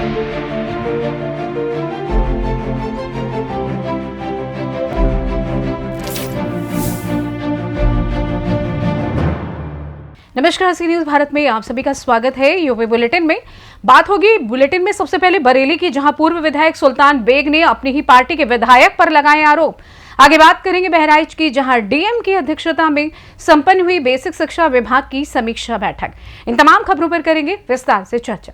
नमस्कार, सी न्यूज भारत में आप सभी का स्वागत है। यूपी बुलेटिन में बात होगी। बुलेटिन में सबसे पहले बरेली की, जहां पूर्व विधायक सुल्तान बेग ने अपनी ही पार्टी के विधायक पर लगाए आरोप। आगे बात करेंगे बहराइच की, जहां डीएम की अध्यक्षता में संपन्न हुई बेसिक शिक्षा विभाग की समीक्षा बैठक। इन तमाम खबरों पर करेंगे विस्तार से चर्चा।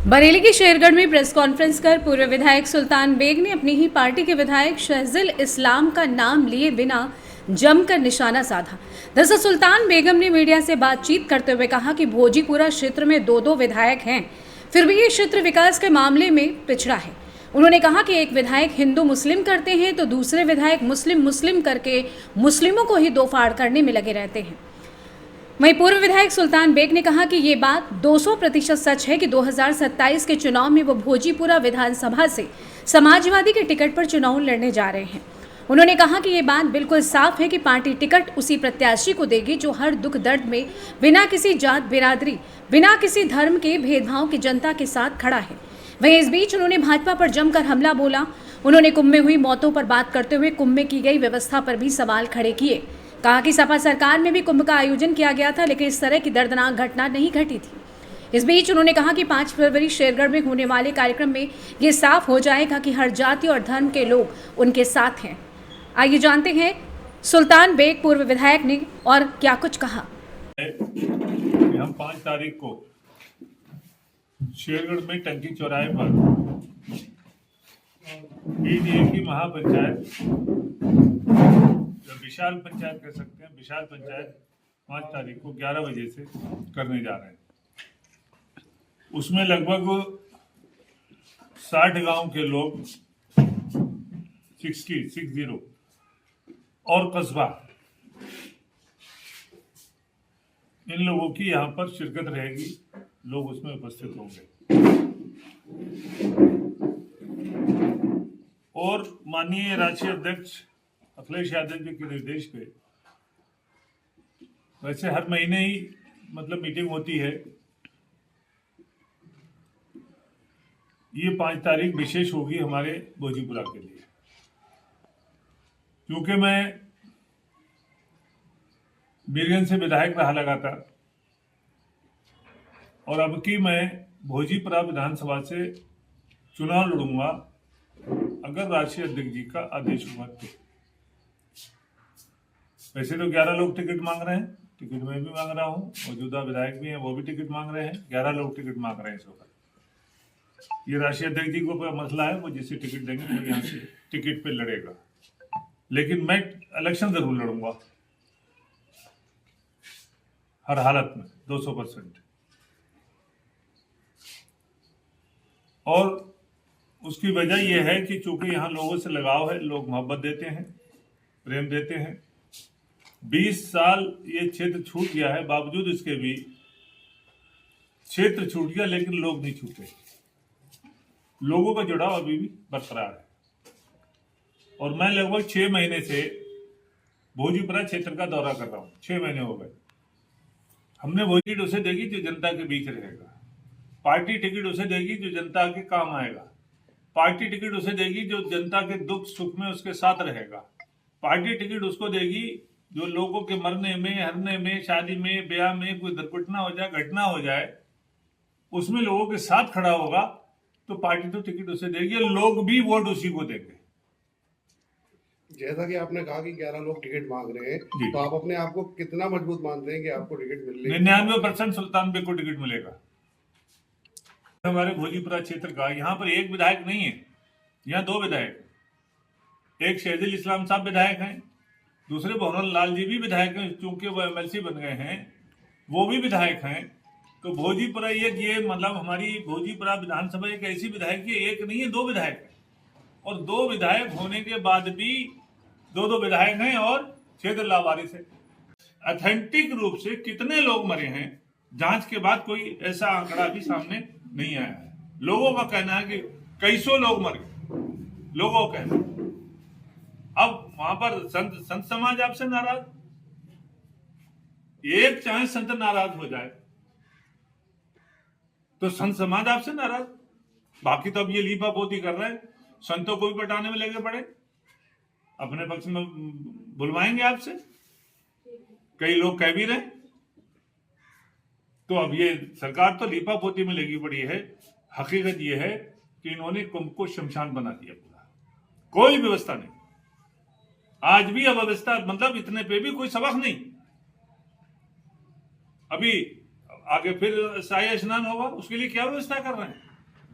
बरेली के शेरगढ़ में प्रेस कॉन्फ्रेंस कर पूर्व विधायक सुल्तान बेग ने अपनी ही पार्टी के विधायक शहजिल इस्लाम का नाम लिए बिना जमकर निशाना साधा। दरअसल सुल्तान बेगम ने मीडिया से बातचीत करते हुए कहा कि भोजीपुरा क्षेत्र में दो विधायक हैं, फिर भी ये क्षेत्र विकास के मामले में पिछड़ा है। उन्होंने कहा कि एक विधायक हिंदू मुस्लिम करते हैं तो दूसरे विधायक मुस्लिम मुस्लिम करके मुस्लिमों को ही दो फाड़ करने में लगे रहते हैं। वहीं पूर्व विधायक सुल्तान बेग ने कहा कि ये बात 200% सच है कि 2027 के चुनाव में वो भोजीपुरा विधानसभा से समाजवादी के टिकट पर चुनाव लड़ने जा रहे हैं। उन्होंने कहा कि ये बात बिल्कुल साफ है कि पार्टी टिकट उसी प्रत्याशी को देगी जो हर दुख दर्द में बिना किसी जात बिरादरी, बिना किसी धर्म के भेदभाव की जनता के साथ खड़ा है। वहीं इस बीच उन्होंने भाजपा पर जमकर हमला बोला। उन्होंने कुंभ में हुई मौतों पर बात करते हुए कुंभ में की गई व्यवस्था पर भी सवाल खड़े किए। कहा कि सपा सरकार में भी कुंभ का आयोजन किया गया था, लेकिन इस तरह की दर्दनाक घटना नहीं घटी थी। इस बीच उन्होंने कहा कि 5 फरवरी शेरगढ़ में होने वाले कार्यक्रम में ये साफ हो जाएगा कि हर जाति और धर्म के लोग उनके साथ हैं। आइए जानते हैं सुल्तान बेग पूर्व विधायक ने और क्या कुछ कहा। हम 5 तारीख को शेरगढ़ में टंकी चौराहे पर पीडीए की महापंचायत, विशाल पंचायत कह सकते हैं, विशाल पंचायत 5 तारीख को 11 बजे से करने जा रहे हैं। उसमें लगभग 60 गांव के लोग 60 और कस्बा, इन लोगों की यहाँ पर शिरकत रहेगी। लोग उसमें उपस्थित होंगे और माननीय राष्ट्रीय अध्यक्ष अखिलेश यादव जी के निर्देश पे वैसे हर महीने ही मीटिंग होती है। ये 5 तारीख विशेष होगी हमारे भोजीपुरा के लिए, क्योंकि मैं बीरगंज से विधायक रहा लगातार और अब की मैं भोजीपुरा विधानसभा से चुनाव लड़ूंगा अगर राष्ट्रीय अध्यक्ष जी का आदेश हुआ तो। वैसे तो 11 लोग टिकट मांग रहे हैं, टिकट मैं भी मांग रहा हूँ, मौजूदा विधायक भी हैं वो भी टिकट मांग रहे हैं। 11 लोग टिकट मांग रहे हैं इस वक्त। ये राष्ट्रीय अध्यक्ष जी को मसला है, वो जिसे टिकट देंगे वो यहाँ से टिकट पे लड़ेगा, लेकिन मैं इलेक्शन जरूर लड़ूंगा हर हालत में 200%। और उसकी वजह यह है कि चूंकि यहाँ लोगों से लगाव है, लोग मोहब्बत देते हैं, प्रेम देते हैं। 20 साल ये क्षेत्र छूट गया है, बावजूद इसके भी क्षेत्र छूट गया लेकिन लोग नहीं छूटे। लोगों का जुड़ाव अभी भी बरकरार है और मैं लगभग 6 महीने से भोजीपुरा क्षेत्र का दौरा कर रहा हूँ। 6 महीने हो गए। हमने वो टिकट उसे देगी जो जनता के बीच रहेगा, पार्टी टिकट उसे देगी जो जनता के काम आएगा, पार्टी टिकट उसे देगी जो जनता के दुख सुख में उसके साथ रहेगा, पार्टी टिकट उसको देगी जो लोगों के मरने में, हरने में, शादी में, ब्याह में कोई दुर्घटना हो जाए, घटना हो जाए, उसमें लोगों के साथ खड़ा होगा तो पार्टी तो टिकट उसे देगी और लोग भी वोट उसी को देंगे। जैसा कि आपने कहा कि 11 लोग टिकट मांग रहे हैं, तो आप अपने आप को कितना मजबूत मानते हैं कि आपको टिकट मिल रही है? 99% सुल्तान बेग को टिकट मिलेगा। हमारे भोजीपुरा क्षेत्र का यहाँ पर एक विधायक नहीं है, यहाँ 2 विधायक। एक शहजिल इस्लाम साहब विधायक हैं, दूसरे भंवर लाल जी भी विधायक हैं, चूंकि वो एमएलसी बन गए हैं, वो भी विधायक हैं। तो भोजीपुरा ये हमारी भोजीपुरा विधानसभा एक ऐसी विधायक की एक नहीं है, 2 विधायक है। और 2 विधायक होने के बाद भी 2 विधायक हैं और क्षेत्र लावारिस है। ऑथेंटिक रूप से कितने लोग मरे हैं जांच के बाद कोई ऐसा आंकड़ा भी सामने नहीं आया है। लोगों का कहना है कि कई सौ लोग मर गए, लोगों का कहना। अब वहां पर संत समाज आपसे नाराज, एक चाहे संत नाराज हो जाए तो संत समाज आपसे नाराज, बाकी तो अब ये लीपा पोती कर रहे हैं, संतों को भी पटाने में लगे पड़े, अपने पक्ष में बुलवाएंगे आपसे, कई लोग कह भी रहे। तो अब ये सरकार तो लीपा पोती में लगी पड़ी है। हकीकत ये है कि इन्होंने कुंभ को शमशान बना दिया पूरा, कोई व्यवस्था नहीं। आज भी अव्यवस्था, मतलब इतने पे भी कोई सबक नहीं। अभी आगे फिर शाही स्नान होगा, उसके लिए क्या व्यवस्था कर रहे हैं?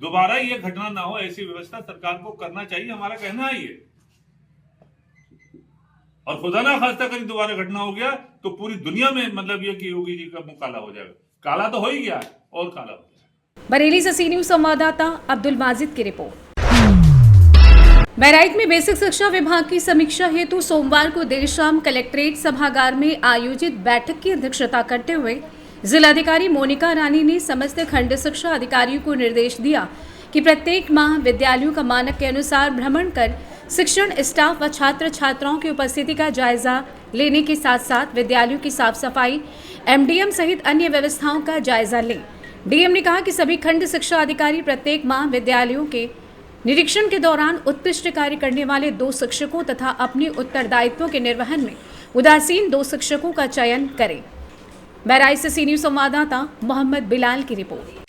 दोबारा ये घटना ना हो, ऐसी व्यवस्था सरकार को करना चाहिए, हमारा कहना है ये। और खुदा ना खास्ता कहीं दोबारा घटना हो गया तो पूरी दुनिया में मतलब ये कि योगी जी का मुंह काला हो जाएगा। काला तो हो ही गया है और काला हो गया। बरेली से सी न्यूज संवाददाता अब्दुल माजिद की रिपोर्ट। बहराइच में बेसिक शिक्षा विभाग की समीक्षा हेतु सोमवार को देर शाम कलेक्ट्रेट सभागार में आयोजित बैठक की अध्यक्षता करते हुए जिलाधिकारी मोनिका रानी ने समस्त खंड शिक्षा अधिकारियों को निर्देश दिया कि प्रत्येक माह विद्यालयों का मानक के अनुसार भ्रमण कर शिक्षण स्टाफ व छात्र छात्राओं की उपस्थिति का जायजा लेने के साथ साथ विद्यालयों की साफ सफाई, एमडीएम सहित अन्य व्यवस्थाओं का जायजा लें। डीएम ने कहा कि सभी खंड शिक्षा अधिकारी प्रत्येक माह विद्यालयों के निरीक्षण के दौरान उत्कृष्ट कार्य करने वाले 2 शिक्षकों तथा अपने उत्तरदायित्वों के निर्वहन में उदासीन 2 शिक्षकों का चयन करें। बहराइच से सी न्यूज संवाददाता मोहम्मद बिलाल की रिपोर्ट।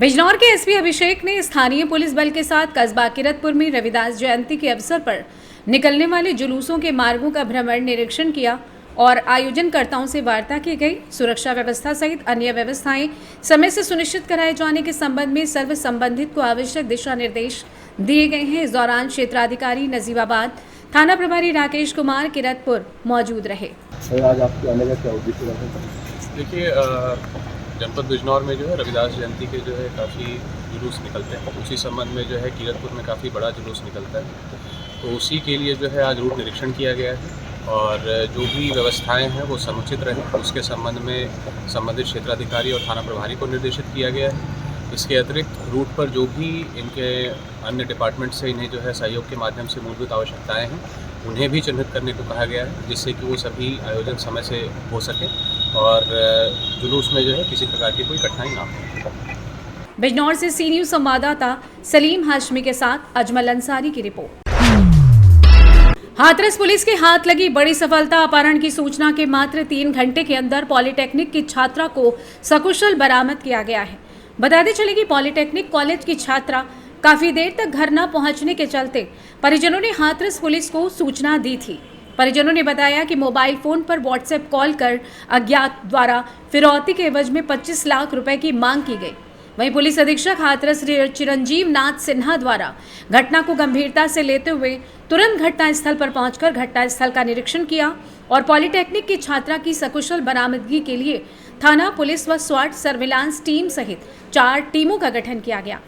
बिजनौर के एसपी अभिषेक ने स्थानीय पुलिस बल के साथ कस्बा किरतपुर में रविदास जयंती के अवसर पर निकलने वाले जुलूसों के मार्गों का भ्रमण निरीक्षण किया और आयोजनकर्ताओं से वार्ता की गई। सुरक्षा व्यवस्था सहित अन्य व्यवस्थाएं समय से सुनिश्चित कराए जाने के संबंध में सर्व संबंधित को आवश्यक दिशा निर्देश दिए गए हैं। इस दौरान क्षेत्राधिकारी नजीबाबाद, थाना प्रभारी राकेश कुमार किरतपुर मौजूद रहे। सर, आज आपके आने का क्या उद्देश्य है? देखिए, जनपद बिजनौर में जो है रविदास जयंती के जो है काफ़ी जुलूस निकलते हैं। उसी संबंध में जो है किरतपुर में काफ़ी बड़ा जुलूस निकलता है, तो उसी के लिए जो है आज रूट निरीक्षण किया गया है और जो भी व्यवस्थाएं हैं वो समुचित रहे उसके संबंध में संबंधित क्षेत्राधिकारी और थाना प्रभारी को निर्देशित किया गया है। इसके अतिरिक्त रूट पर जो भी इनके अन्य डिपार्टमेंट से इन्हें जो है सहयोग के माध्यम से मूलभूत आवश्यकताएं हैं उन्हें भी चिन्हित करने को कहा गया है, जिससे कि वो सभी आयोजन समय से हो सके और जुलूस में जो है किसी प्रकार की कोई कठिनाई ना हो। बिजनौर से सी न्यूज संवाददाता सलीम हाशमी के साथ अजमल अंसारी की रिपोर्ट। हाथरस पुलिस के हाथ लगी बड़ी सफलता। अपहरण की सूचना के मात्र 3 घंटे के अंदर पॉलिटेक्निक की छात्रा को सकुशल बरामद किया गया है। बताते चले कि पॉलिटेक्निक कॉलेज की छात्रा काफी देर तक घर न पहुंचने के चलते परिजनों ने हाथरस पुलिस को सूचना दी थी। परिजनों ने बताया कि मोबाइल फोन पर व्हाट्सएप कॉल कर अज्ञात द्वारा फिरौती के एवज में 25 लाख रुपए की मांग की गई। वहीं पुलिस अधीक्षक हाथरस चिरंजीव नाथ सिन्हा द्वारा घटना को गंभीरता से लेते हुए तुरंत घटनास्थल पर पहुंचकर घटनास्थल का निरीक्षण किया और पॉलिटेक्निक की छात्रा की सकुशल बरामदगी के लिए थाना पुलिस व स्वाट सर्विलांस टीम सहित 4 टीमों का गठन किया गया।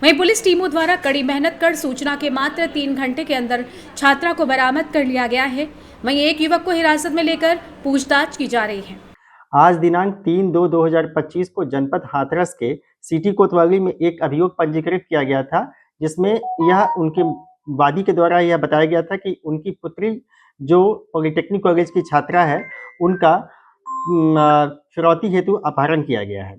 वहीं पुलिस टीमों द्वारा कड़ी मेहनत कर सूचना के मात्र 3 घंटे के अंदर छात्रा को बरामद कर लिया गया है। वहीं एक युवक को हिरासत में लेकर पूछताछ की जा रही है। आज दिनांक 3/2/2025 को जनपद हाथरस के सिटी कोतवाली में एक अभियोग पंजीकृत किया गया था, जिसमें यह उनके वादी के द्वारा यह बताया गया था कि उनकी पुत्री जो पॉलिटेक्निक कॉलेज की छात्रा है उनका फिरौती हेतु अपहरण किया गया है।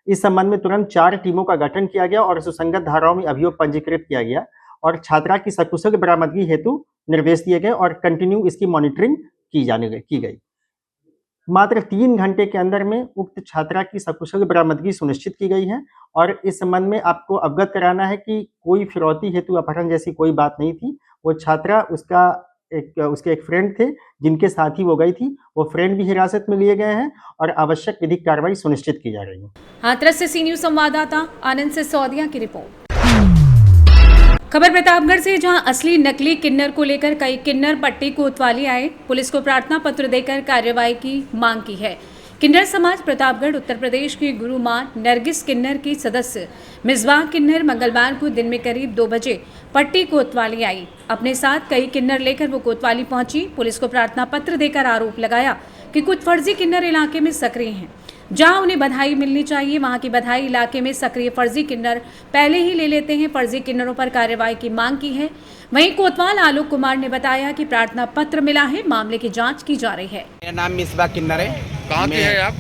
इस संबंध में तुरंत 4 टीमों का गठन किया गया और सुसंगत धाराओं में अभियोग पंजीकृत किया गया और छात्रा की सकुशल बरामदगी हेतु निर्देश दिए गए और कंटिन्यू इसकी मॉनिटरिंग की गई। मात्र 3 घंटे के अंदर में उक्त छात्रा की सकुशल बरामदगी सुनिश्चित की गई है और इस संबंध में आपको अवगत कराना है कि कोई फिरौती हेतु अपहरण जैसी कोई बात नहीं थी। वो छात्रा उसके एक फ्रेंड थे जिनके साथ ही वो गई थी। वो फ्रेंड भी हिरासत में लिए गए हैं और आवश्यक विधिक कार्रवाई सुनिश्चित की जा रही है। हाथरस से सी न्यूज संवाददाता आनंद सिसोदिया की रिपोर्ट। खबर प्रतापगढ़ से, जहां असली नकली किन्नर को लेकर कई किन्नर पट्टी कोतवाली आए, पुलिस को प्रार्थना पत्र देकर कार्रवाई की मांग की है। किन्नर समाज प्रतापगढ़ उत्तर प्रदेश की गुरु मां नरगिस किन्नर की सदस्य मिसबाह किन्नर मंगलवार को दिन में करीब 2 बजे पट्टी कोतवाली आई। अपने साथ कई किन्नर लेकर वो कोतवाली पहुंची। पुलिस को प्रार्थना पत्र देकर आरोप लगाया कि कुछ फर्जी किन्नर इलाके में सक्रिय हैं। जहां उन्हें बधाई मिलनी चाहिए वहां की बधाई इलाके में सक्रिय फर्जी किन्नर पहले ही ले लेते हैं। फर्जी किन्नरों पर कार्रवाई की मांग की है। वहीं कोतवाल आलोक कुमार ने बताया कि प्रार्थना पत्र मिला है, मामले की जांच की जा रही है। मेरा नाम मिसबाह किन्नर है। कहाँ के हैं आप?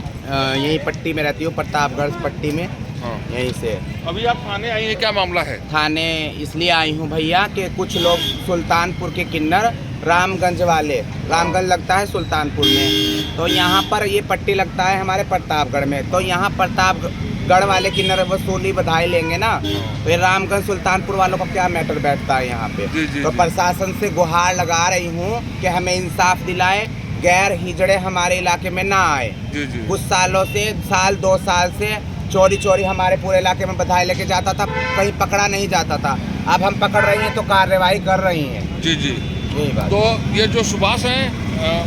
यही पट्टी में रहती हूँ, प्रतापगढ़ पट्टी में। हाँ। यहीं से। अभी आप थाने आई हैं, क्या मामला है? थाने इसलिए आई हूँ भैया कि कुछ लोग सुल्तानपुर के किन्नर रामगंज वाले, रामगंज लगता है सुल्तानपुर में, तो यहाँ पर ये पट्टी लगता है हमारे प्रतापगढ़ में, तो यहाँ प्रतापगढ़ वाले किन्नर वसूली बधाई लेंगे ना, तो ये रामगंज सुल्तानपुर वालों का क्या मैटर बैठता है यहाँ पे। जी, जी, तो जी। प्रशासन से गुहार लगा रही हूँ कि हमें इंसाफ दिलाए, गैर हिजड़े हमारे इलाके में ना आए। जी, जी। कुछ सालों से, साल 2 साल से चोरी हमारे पूरे इलाके में बधाई लेके जाता था, कहीं पकड़ा नहीं जाता था। अब हम पकड़ रही हैं तो कार्रवाई कर रही हैं। जी जी। यही बात। तो ये जो सुभाष हैं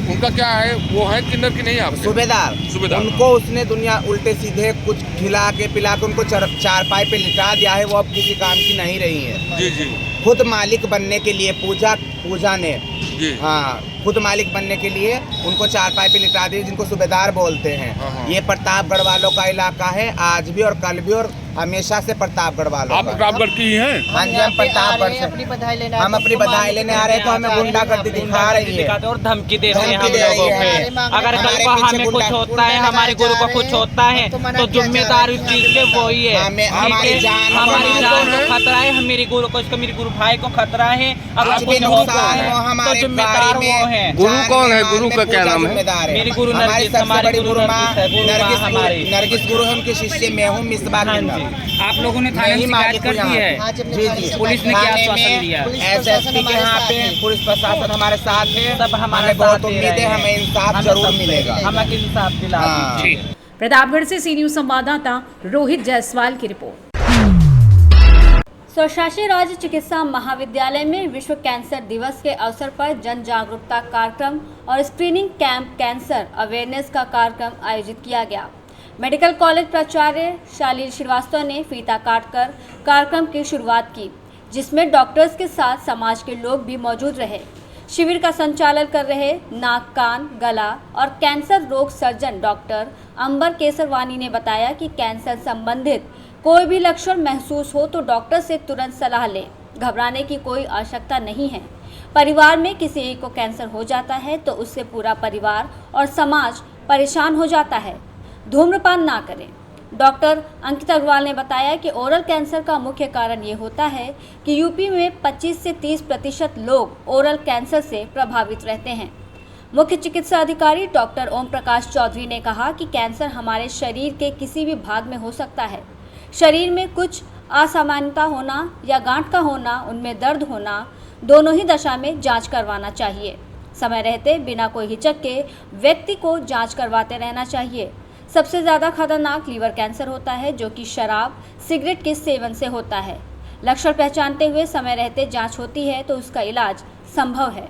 उनका क्या है, वो है किन्नर की नहीं? आप सूबेदार उनको उसने दुनिया उल्टे सीधे कुछ खिला के पिला के उनको चारपाई पे लिटा दिया है, वो अब किसी काम की नहीं रही है। जी जी। खुद मालिक बनने के लिए पूजा ने जी। हाँ, खुद मालिक बनने के लिए उनको चारपाई पे लिटा दिए, जिनको सूबेदार बोलते हैं। हाँ। ये प्रतापगढ़ वालों का इलाका है, आज भी और कल भी और हमेशा से प्रतापगढ़ वालों आप का। प्रतापगढ़ की ही हैं? हाँ जी, हम प्रतापगढ़ से हम अपनी बधाई लेने आ रहे हैं, तो हमें गुंडागर्दी दिखा रही है और धमकी दे रहे हैं हम धमकी दे रही लोगों है। पे। अगर कल को हमें कुछ होता है, हमारे गुरु को कुछ होता है, तो जिम्मेदार इस चीज के वो ही है। हमारी जान को खतरा है, मेरे गुरु को, मेरे गुरु भाई को खतरा है। अगर कुछ होता है तो जिम्मेदार वो है। गुरु कौन है? गुरु का क्या नाम है? मेरी गुरु हमारी नरगिस, सबसे हमारी बड़ी गुरु गुरु माँ नरगिस हमारी। नरगिस गुरु है, उनके शिष्य मैं हूँ, मिसबा हाँ किन्नर। जी। आप लोगों ने थाने में शिकायत कर दी है? जी जी। पुलिस ने क्या आश्वासन दिया? SSP के यहाँ पे पुलिस प्रशासन हमारे साथ है, सब हमारे हमें बहुत साथ दे उम्मीद रहे है, हैं। हमें इंसाफ हमें जरूर सब मिलेगा। हमें इंसाफ दिला हाँ। दीजिए। प्रतापगढ़ से सी न्यूज संवाददाता रोहित जायसवाल की रिपोर्ट। स्वशासी राज्य चिकित्सा महाविद्यालय में विश्व कैंसर दिवस के अवसर पर जन जागरूकता कार्यक्रम और स्क्रीनिंग कैंप कैंसर अवेयरनेस का कार्यक्रम आयोजित किया गया। मेडिकल कॉलेज प्राचार्य शालील श्रीवास्तव ने फीता काटकर कार्यक्रम की शुरुआत की, जिसमें डॉक्टर्स के साथ समाज के लोग भी मौजूद रहे। शिविर का संचालन कर रहे नाक, कान, गला और कैंसर रोग सर्जन डॉक्टर अंबर केसरवानी ने बताया कि कैंसर संबंधित कोई भी लक्षण महसूस हो तो डॉक्टर से तुरंत सलाह लें। घबराने की कोई आवश्यकता नहीं है। परिवार में किसी एक को कैंसर हो जाता है तो उससे पूरा परिवार और समाज परेशान हो जाता है। धूम्रपान ना करें। डॉक्टर अंकित अग्रवाल ने बताया कि ओरल कैंसर का मुख्य कारण ये होता है कि यूपी में 25 से 30% लोग ओरल कैंसर से प्रभावित रहते हैं। मुख्य चिकित्सा अधिकारी डॉक्टर ओम प्रकाश चौधरी ने कहा कि कैंसर हमारे शरीर के किसी भी भाग में हो सकता है। शरीर में कुछ असामान्यता होना या गांठ का होना, उनमें दर्द होना, दोनों ही दशा में जांच करवाना चाहिए। समय रहते बिना कोई हिचक के व्यक्ति को जांच करवाते रहना चाहिए। सबसे ज़्यादा खतरनाक लीवर कैंसर होता है, जो कि शराब, सिगरेट के सेवन से होता है। लक्षण पहचानते हुए समय रहते जांच होती है तो उसका इलाज संभव है।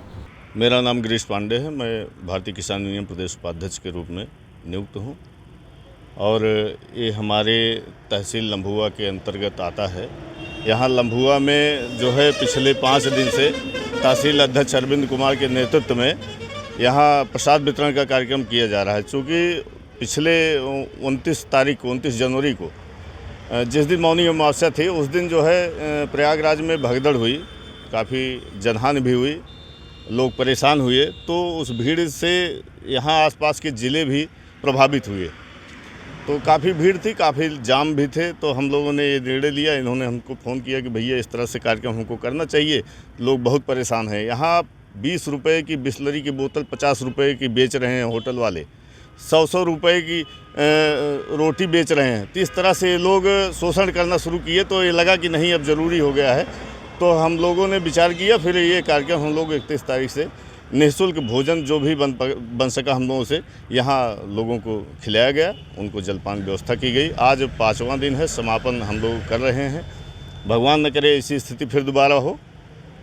मेरा नाम गिरीश पांडे है। मैं भारतीय किसान यूनियन प्रदेश उपाध्यक्ष के रूप में नियुक्त हूँ और ये हमारे तहसील लम्भुआ के अंतर्गत आता है। यहाँ लम्भुआ में जो है पिछले 5 दिन से तहसील अध्यक्ष अरविंद कुमार के नेतृत्व में यहाँ प्रसाद वितरण का कार्यक्रम किया जा रहा है। चूँकि पिछले 29 जनवरी को जिस दिन मौनी अमावस्या थी, उस दिन जो है प्रयागराज में भगदड़ हुई, काफ़ी जनहानि भी हुई, लोग परेशान हुए। तो उस भीड़ से यहाँ आसपास के ज़िले भी प्रभावित हुए। तो काफ़ी भीड़ थी, काफ़ी जाम भी थे। तो हम लोगों ने ये निर्णय लिया, इन्होंने हमको फ़ोन किया कि भैया इस तरह से कार्यक्रम हमको करना चाहिए, लोग बहुत परेशान हैं। यहाँ 20 रुपये की बिस्लरी की बोतल 50 रुपये की बेच रहे हैं होटल वाले, 100 रुपये की रोटी बेच रहे हैं। तो इस तरह से लोग शोषण करना शुरू किए। तो ये लगा कि नहीं, अब ज़रूरी हो गया है। तो हम लोगों ने विचार किया, फिर ये कार्यक्रम हम लोग 31 तारीख से निःशुल्क भोजन जो भी बन सका हम लोगों से यहाँ लोगों को खिलाया गया, उनको जलपान व्यवस्था की गई। आज 5वां दिन है, समापन हम लोग कर रहे हैं। भगवान न करे ऐसी स्थिति फिर दोबारा हो,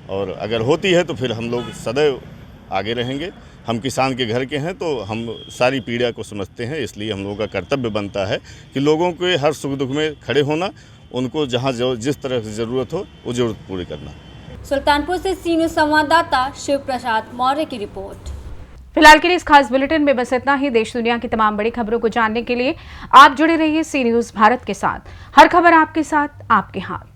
और अगर होती है तो फिर हम लोग सदैव आगे रहेंगे। हम किसान के घर के हैं तो हम सारी पीड़ा को समझते हैं, इसलिए हम लोगों का कर्तव्य बनता है कि लोगों के हर सुख दुख में खड़े होना, उनको जहाँ जिस तरह की ज़रूरत हो वो ज़रूरत पूरी करना। सुल्तानपुर से सी न्यूज संवाददाता शिव प्रसाद मौर्य की रिपोर्ट। फिलहाल के लिए इस खास बुलेटिन में बस इतना ही। देश दुनिया की तमाम बड़ी खबरों को जानने के लिए आप जुड़े रहिए सी न्यूज भारत के साथ। हर खबर आपके साथ, आपके हाथ।